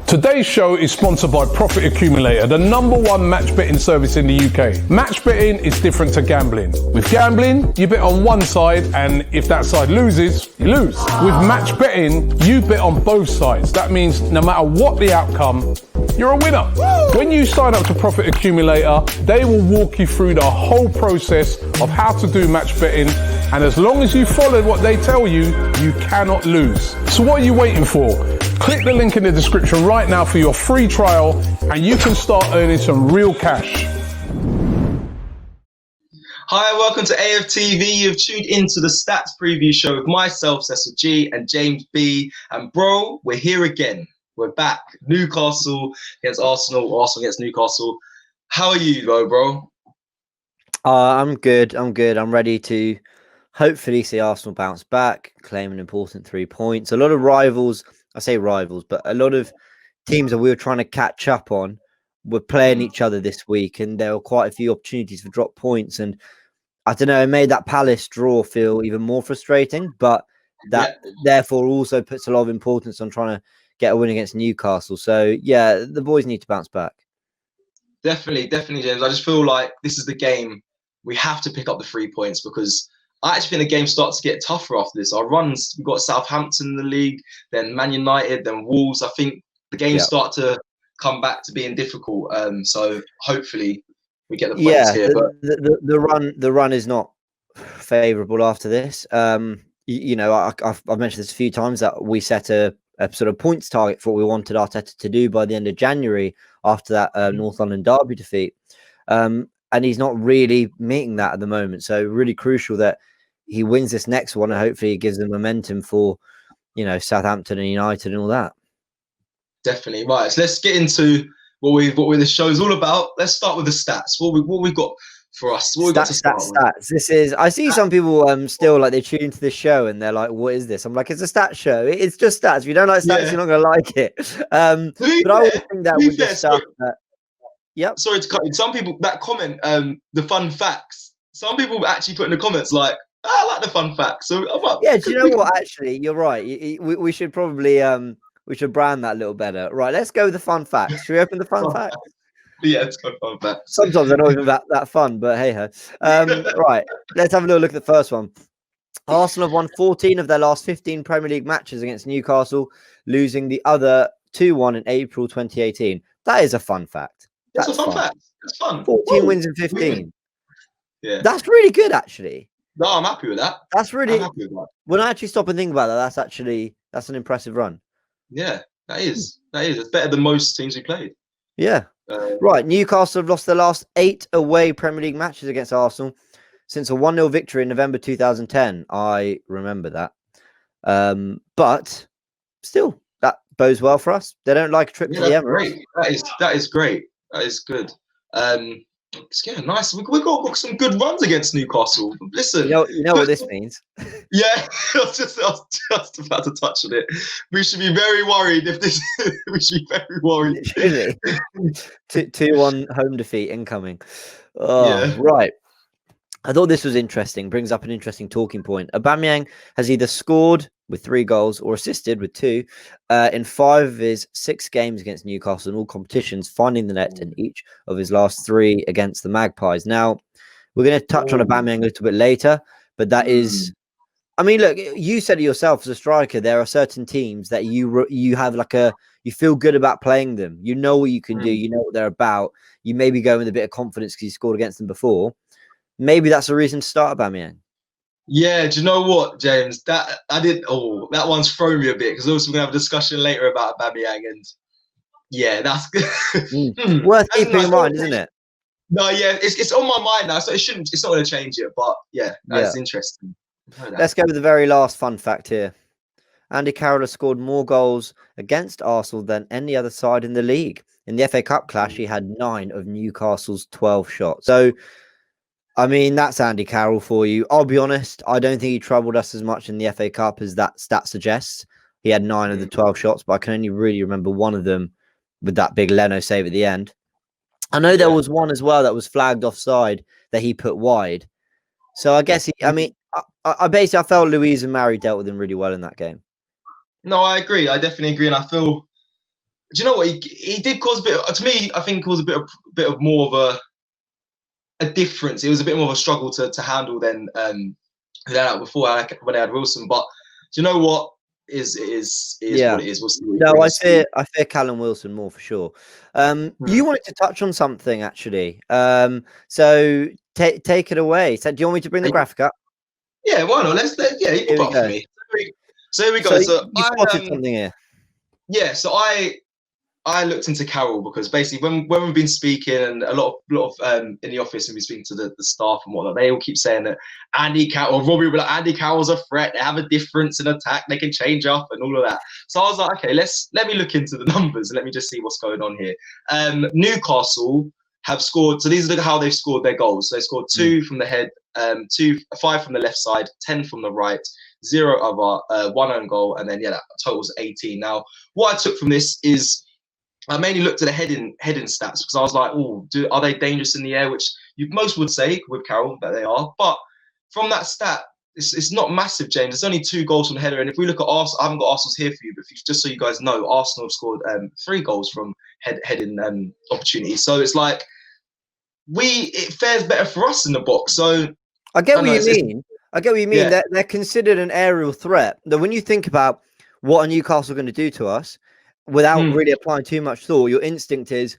Today's show is sponsored by Profit Accumulator, the #1 match betting service in the UK. Match betting is different to gambling. With gambling, you bet on one side, and if that side loses, you lose. With match betting, you bet on both sides. That means no matter what the outcome, you're a winner. When you sign up to Profit Accumulator, they will walk you through the whole process of how to do match betting, and as long as you follow what they tell you, you cannot lose. So what are you waiting for? Click the link in the description right now for your free trial, and you can start earning some real cash. Hi, welcome to AFTV. You've tuned into the stats preview show with myself, Cecil G, and James B. And bro, we're here again. We're back. Newcastle against Arsenal, Arsenal against Newcastle. How are you, bro? I'm good. I'm ready to hopefully see Arsenal bounce back, claim an important 3 points. A lot of rivals, I say rivals, but a lot of teams that we were trying to catch up on were playing each other this week, and there were quite a few opportunities for drop points. And I don't know, it made that Palace draw feel even more frustrating, but that therefore also puts a lot of importance on trying to get a win against Newcastle. So yeah, the boys need to bounce back. Definitely, James. I just feel like this is the game we have to pick up the 3 points, because I actually think the game starts to get tougher after this. Our runs, we've got Southampton in the league, then Man United, then Wolves. I think the games start to come back to being difficult. So hopefully we get the points here. But the run is not favourable after this. I've mentioned this a few times that we set a sort of points target for what we wanted Arteta to do by the end of January after that North London derby defeat. And he's not really meeting that at the moment. So really crucial that he wins this next one, and hopefully it gives them momentum for, Southampton and United and all that. Definitely. Right. So let's get into what this show is all about. Let's start with the stats. What we've got for us. What we got to start with. Stats. This is. I see some people still like they tune into the show and they're like, "What is this?" I'm like, "It's a stat show. It's just stats. If you don't like stats, you're not going to like it." But I would think that with the stuff that. Yep. Sorry to cut you. Some people that comment the fun facts. Some people actually put in the comments like, "I like the fun facts." So yeah, do you know what? Actually, you're right. We should probably we should brand that a little better. Right, let's go with the fun facts. Should we open the fun facts? Yeah, let's go fun facts. Sometimes they're not even that fun, but hey ho. Right, let's have a little look at the first one. Arsenal have won 14 of their last 15 Premier League matches against Newcastle, losing the other 2-1 in April 2018. That is a fun fact. That's a fun fact. That's fun. 14 wins in 15. Yeah, that's really good, actually. No, I'm happy with that. That's really. I'm happy with that. When I actually stop and think about that, that's an impressive run. Yeah, that is. It's better than most teams we played. Yeah. Right. Newcastle have lost their last 8 away Premier League matches against Arsenal since a 1-0 victory in November 2010. I remember that. But still, that bodes well for us. They don't like a trip to the Emirates. Great. That is great. That is good. Yeah, nice. We got some good runs against Newcastle. Listen, you know what this means. Yeah, I was just about to touch on it. We should be very worried if this. We should be very worried. 2-1 home defeat incoming. Oh, yeah. Right. I thought this was interesting. Brings up an interesting talking point. Aubameyang has either scored with 3 goals or assisted with 2 in 5 of his 6 games against Newcastle in all competitions, finding the net in each of his last 3 against the Magpies. Now, we're going to touch on Aubameyang a little bit later, but that is... I mean, look, you said it yourself as a striker, there are certain teams that you have like you feel good about playing them. You know what you can do. You know what they're about. You maybe go with a bit of confidence because you scored against them before. Maybe that's a reason to start Aubameyang. Yeah, do you know what, James? That one's thrown me a bit, because also we're gonna have a discussion later about Aubameyang, and yeah, that's worth keeping in mind, isn't it? No, yeah, it's on my mind now, so it's not gonna change it, but yeah, that's interesting. Let's go with the very last fun fact here. Andy Carroll has scored more goals against Arsenal than any other side in the league. In the FA Cup clash, he had 9 of Newcastle's 12 shots. So, I mean, that's Andy Carroll for you. I'll be honest, I don't think he troubled us as much in the FA Cup as that stat suggests. He had 9 of the 12 shots, but I can only really remember one of them with that big Leno save at the end. I know there was one as well that was flagged offside that he put wide. So I guess I felt Luiz and Mari dealt with him really well in that game. No, I agree. I definitely agree. And I feel Do you know what he did cause a bit? To me, I think caused a bit of more of a difference. It was a bit more of a struggle to handle than before when I had Wilson. But do you know what? Is what it is. We'll see. No, I fear Callum Wilson more for sure. You wanted to touch on something actually. So take it away. So do you want me to bring the graphic up? Yeah, why not? Yeah, you can put it for me. So here we go. So you spotted something here. Yeah, so I looked into Carroll because basically when we've been speaking and a lot of in the office and we speaking to the staff and whatnot, they all keep saying that Andy Carroll or Robbie will be like, Andy Carroll's a threat. They have a difference in attack. They can change up and all of that. So I was like, okay, let me look into the numbers and let me just see what's going on here. Newcastle have scored. So these are how they've scored their goals. So they scored 2 from the head, 5 from the left side, 10 from the right, 0 other, 1 own goal, and then that totals 18. Now, what I took from this is I mainly looked at the heading stats because I was like, are they dangerous in the air? Which most would say with Carroll that they are. But from that stat, it's not massive, James. It's only 2 goals from the header. And if we look at Arsenal, I haven't got Arsenal's here for you, but just so you guys know, Arsenal have scored 3 goals from heading opportunities. So it's like it fares better for us in the box. So I get what you mean. I get what you mean. Yeah. They're considered an aerial threat. That when you think about what are Newcastle going to do to us, without really applying too much thought, your instinct is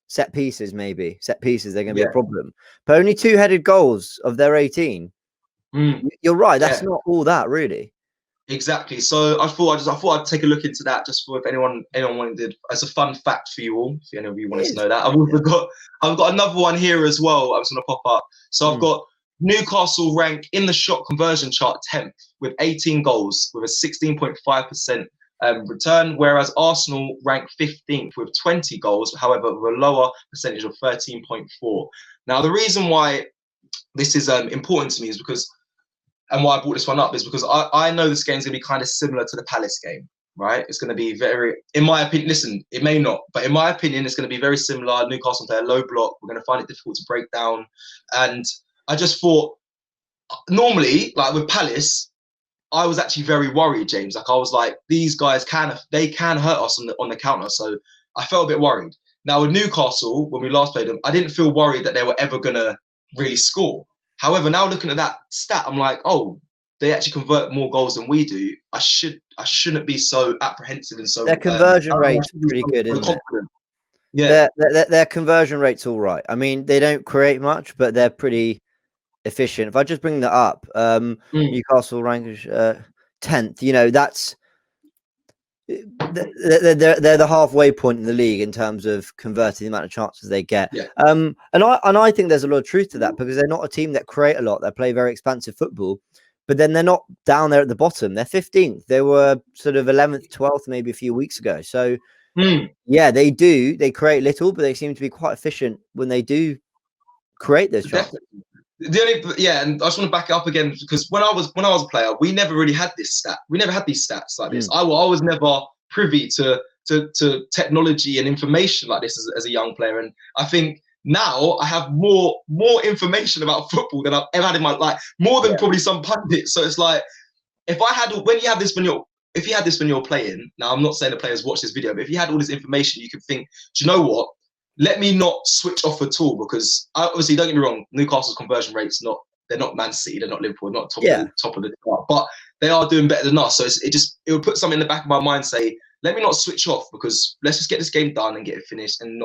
set pieces, maybe. Set pieces, they're going to be a problem. But only 2 headed goals of their 18. You're right. That's not all that, really. Exactly. So I thought I'd take a look into that just for if anyone wanted, as a fun fact for you all, if any of you wanted to know that. I've got another one here as well. I was going to pop up. So I've got Newcastle rank in the shot conversion chart 10th with 18 goals with a 16.5% return, whereas Arsenal rank 15th with 20 goals, however, with a lower percentage of 13.4. Now, the reason why this is important to me is because, and why I brought this one up is because I know this game's going to be kind of similar to the Palace game, right? It's going to be very, in my opinion, listen, it may not, but in my opinion, it's going to be very similar. Newcastle play a low block. We're going to find it difficult to break down. And I just thought, normally, like with Palace, I was actually very worried, James. Like I was like, these guys can hurt us on the counter. So I felt a bit worried. Now with Newcastle, when we last played them, I didn't feel worried that they were ever gonna really score. However, now looking at that stat, I'm like, they actually convert more goals than we do. I shouldn't be so apprehensive and so. Their conversion rate's pretty good, isn't it? Yeah, their conversion rate's all right. I mean, they don't create much, but they're pretty efficient. If I just bring that up, Newcastle ranked 10th. You know, that's they're the halfway point in the league in terms of converting the amount of chances they get. Yeah. And I think there's a lot of truth to that because they're not a team that create a lot. They play very expansive football, but then they're not down there at the bottom. They're 15th. They were sort of 11th, 12th, maybe a few weeks ago. So yeah, they do. They create little, but they seem to be quite efficient when they do create those chances. And I just want to back it up again because when I was a player, we never really had this stat. We never had these stats like this. I was never privy to technology and information like this as a young player. And I think now I have more information about football than I've ever had in my life, more than probably some pundits. So it's like if you had this when you're playing. Now I'm not saying the players watch this video, but if you had all this information, you could think, do you know what? Let me not switch off at all because obviously, don't get me wrong, Newcastle's conversion rate's they're not Man City, they're not Liverpool, not top of the chart, but they are doing better than us. So it would put something in the back of my mind, say, let me not switch off because let's just get this game done and get it finished and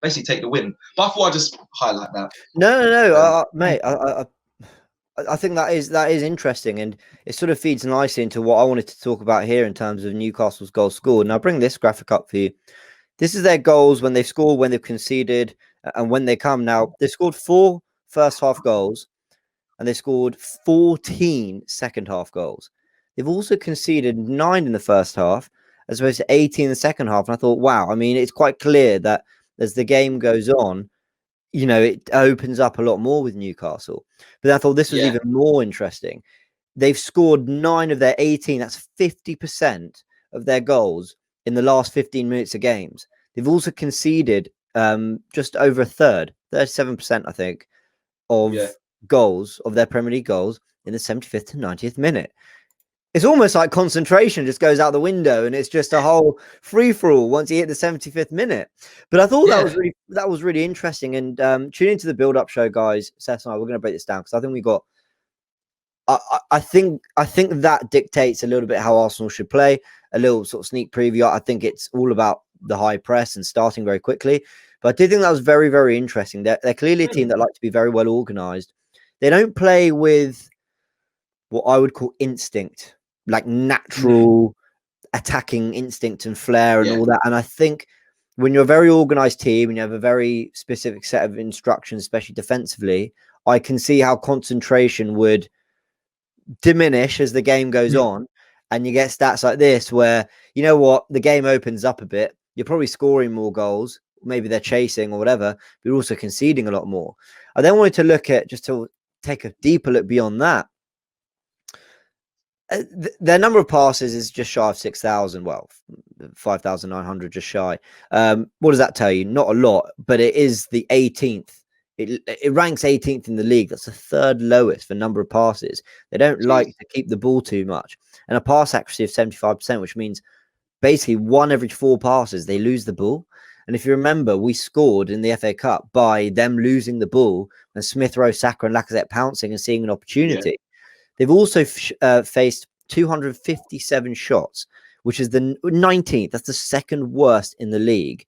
basically take the win. But I thought I'd just highlight that. No, mate, I think that is interesting, and it sort of feeds nicely into what I wanted to talk about here in terms of Newcastle's goals scored. And I'll bring this graphic up for you. This is their goals when they've scored, when they've conceded, and when they come. Now, they scored 4 first half goals, and they scored 14 second half goals. They've also conceded 9 in the first half, as opposed to 18 in the second half. And I thought, wow, I mean, it's quite clear that as the game goes on, you know, it opens up a lot more with Newcastle. But I thought this was even more interesting. They've scored 9 of their 18. That's 50% of their goals in the last 15 minutes of games. They've also conceded just over a third, 37%, I think, of goals, of their Premier League goals in the 75th to 90th minute. it's almost like concentration just goes out the window, and it's just a whole free for all once you hit the 75th minute. But I thought that was really interesting. And tune into the build up show, guys. Seth and I, we're going to break this down because I think we got. I think that dictates a little bit how Arsenal should play. A little sort of sneak preview. I think it's all about the high press and starting very quickly. But I did think that was very, very interesting. They're clearly a team that like to be very well organised. They don't play with what I would call instinct, like natural attacking instinct and flair and all that. And I think when you're a very organised team and you have a very specific set of instructions, especially defensively, I can see how concentration would diminish as the game goes on, and you get stats like this where, you know what, the game opens up a bit, you're probably scoring more goals, maybe they're chasing or whatever, but you're also conceding a lot more. I then wanted to look at, just to take a deeper look beyond that, their number of passes is just shy of 6,000. Well, 5,900, just shy. What does that tell you? Not a lot, but it is the 18th. It ranks 18th in the league. That's the third lowest for number of passes. They don't like to keep the ball too much. And a pass accuracy of 75%, which means basically 1 every 4 passes, they lose the ball. And if you remember, we scored in the FA Cup by them losing the ball and Smith Rowe, Saka and Lacazette pouncing and seeing an opportunity. They've also faced 257 shots, which is the 19th. That's the second worst in the league,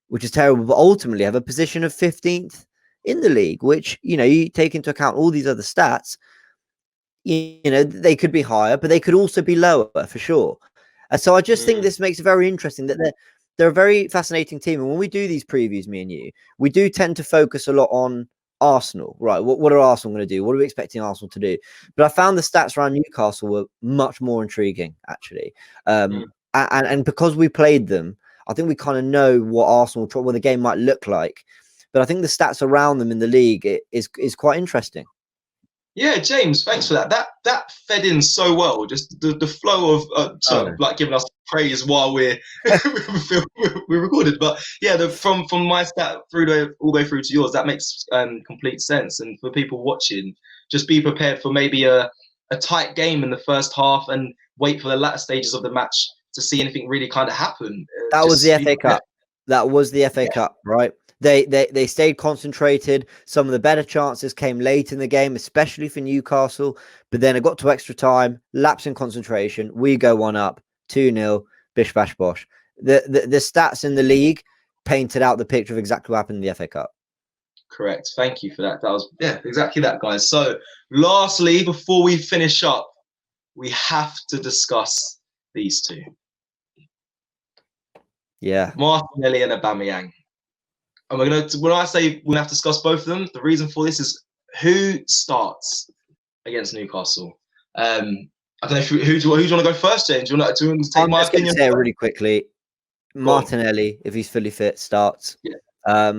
which is terrible. But ultimately have a position of 15th in the league, which, you know, you take into account all these other stats, you know, they could be higher, but they could also be lower for sure. And so I just think this makes it very interesting that they're a very fascinating team. And when we do these previews, me and you, we do tend to focus a lot on Arsenal, right? What are Arsenal going to do? What are we expecting Arsenal to do? But I found the stats around Newcastle were much more intriguing, actually. And because we played them, I think we kind of know what the game might look like. But I think the stats around them in the league is quite interesting. Yeah, James, thanks for that. That fed in so well. Just the flow of like giving us praise while we're recorded. But yeah, from my stat all the way through to yours, that makes complete sense. And for people watching, just be prepared for maybe a tight game in the first half and wait for the latter stages of the match to see anything really kind of happen. That was the FA Cup. That was the FA Cup, right? They stayed concentrated. Some of the better chances came late in the game, especially for Newcastle. But then it got to extra time, lapse in concentration. We go 1-up, 2-0, bish bash bosh. The stats in the league painted out the picture of exactly what happened in the FA Cup. Correct. Thank you for that. That was exactly that, guys. So lastly, before we finish up, we have to discuss these two. Yeah, Martinelli and Aubameyang. And when I say we're gonna have to discuss both of them, the reason for this is who starts against Newcastle. I don't know who do you want to go first, James? Do you want to take my opinion? Say it really quickly. Martinelli, if he's fully fit, starts. Yeah.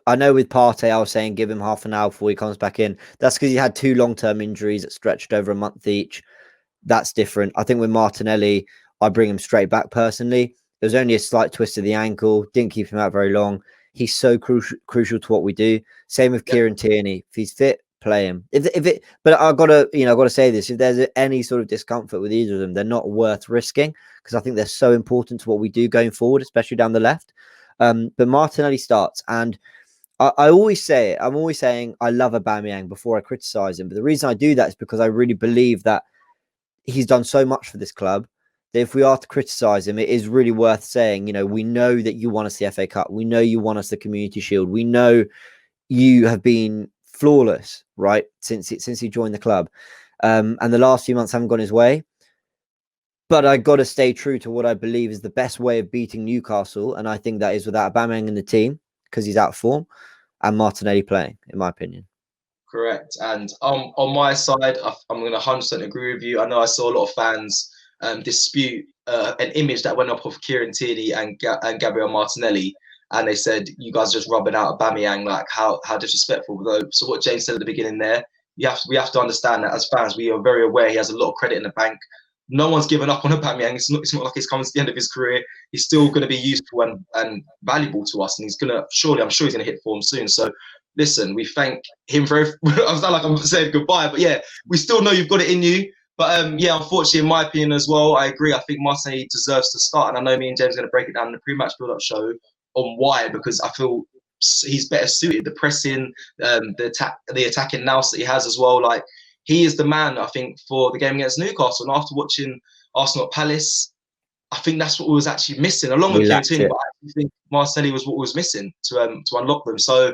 I know with Partey, I was saying give him half an hour before he comes back in. That's because he had 2 long-term injuries that stretched over a month each. That's different. I think with Martinelli, I bring him straight back personally. There was only a slight twist of the ankle. Didn't keep him out very long. He's so crucial to what we do. Same with Kieran Tierney. If he's fit, play him. But I gotta say this: if there's any sort of discomfort with either of them, they're not worth risking because I think they're so important to what we do going forward, especially down the left. But Martinelli starts, and I always say it. I'm always saying I love Aubameyang before I criticize him. But the reason I do that is because I really believe that he's done so much for this club. If we are to criticize him, it is really worth saying, you know, we know that you won us the FA Cup. We know you won us the Community Shield. We know you have been flawless, right, since he joined the club. And the last few months haven't gone his way. But I got to stay true to what I believe is the best way of beating Newcastle. And I think that is without Aubameyang in the team because he's out of form and Martinelli playing, in my opinion. Correct. And on my side, I'm going to 100% agree with you. I know I saw a lot of fans dispute an image that went up of Kieran Tierney and Gabriel Martinelli, and they said you guys are just rubbing out Aubameyang, like how disrespectful. So what James said at the beginning there, we have to understand that as fans we are very aware he has a lot of credit in the bank. No one's given up on Aubameyang. It's not like he's coming to the end of his career. He's still going to be useful and valuable to us, and I'm sure he's going to hit form soon. So listen, we thank him very. I was not like I'm saying goodbye, but yeah, we still know you've got it in you. But yeah, unfortunately, in my opinion as well, I agree. I think Martinelli deserves to start, and I know me and James are going to break it down in the pre-match build-up show on why, because I feel he's better suited. The pressing, the attacking nous that he has as well. Like, he is the man, I think, for the game against Newcastle. And after watching Arsenal at Palace, I think that's what we was actually missing, along with Coutinho. But I think Martinelli was what was missing to unlock them. So,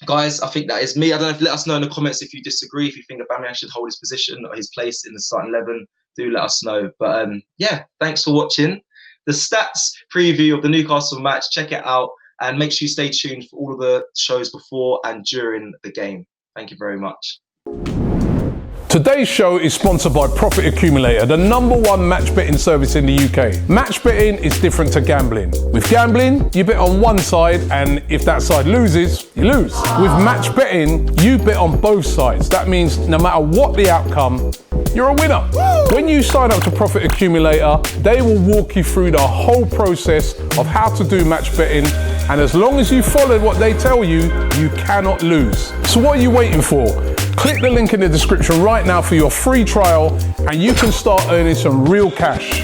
guys, I think that is me. I don't know. Let us know in the comments if you disagree. If you think Aubameyang should hold his position or his place in the starting 11, do let us know. But yeah, thanks for watching the stats preview of the Newcastle match. Check it out and make sure you stay tuned for all of the shows before and during the game. Thank you very much. Today's show is sponsored by Profit Accumulator, the #1 match betting service in the UK. Match betting is different to gambling. With gambling, you bet on one side, and if that side loses, you lose. With match betting, you bet on both sides. That means no matter what the outcome, you're a winner. When you sign up to Profit Accumulator, they will walk you through the whole process of how to do match betting, and as long as you follow what they tell you, you cannot lose. So what are you waiting for? Click the link in the description right now for your free trial, and you can start earning some real cash.